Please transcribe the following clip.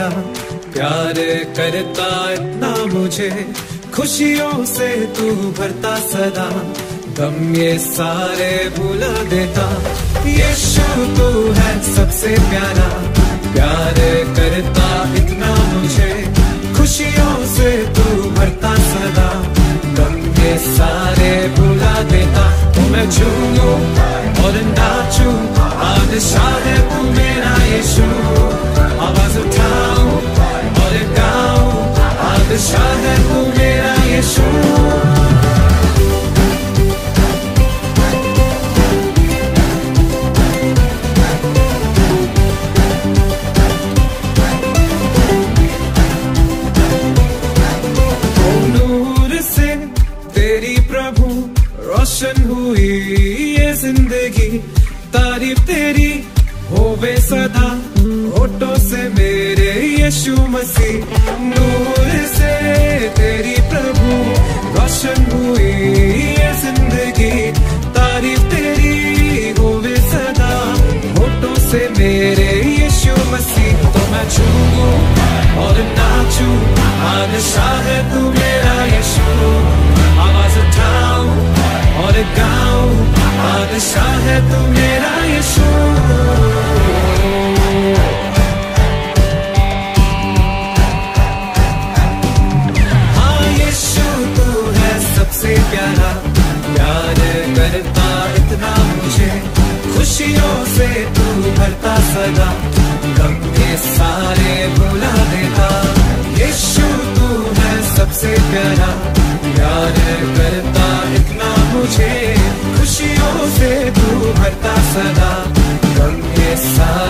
प्यारा, प्यार करता इतना मुझे, खुशियों से तू भरता सदा, गम ये सारे भुला देता। यीशु तू है सबसे प्यारा, प्यार करता इतना मुझे, खुशियों से तू भरता सदा, गम ये सारे भुला देता। तो मैं झूमूं और नाचूं, बादशाह है तू मेरा यीशु, आवाज उठाऊं और गाऊं, बादशाह है तू मेरा यीशु। रोशन हुई ये जिंदगी, तारीफ तेरी होवे सदा, होठों से मेरे यीशु मसीह। नूर से तेरी प्रभु रोशन हुई ये जिंदगी, तारीफ तेरी होवे सदा, होठों से मेरे यीशु मसीह। तो मैं झूमूं और नाचूं, बादशाह है तू मेरा यीशु, आवाज उठाऊं और गाऊं, बादशाह है तू मेरा यीशु। हाँ यीशु तू है सबसे प्यारा, प्यार करता इतना मुझे, खुशियों से तू भरता सदा, गम के सारे भुला देता। यीशु तू है सबसे प्यारा, प्यार करता इतना मुझे, खुशियों से तू भरता सदा, गम के सारे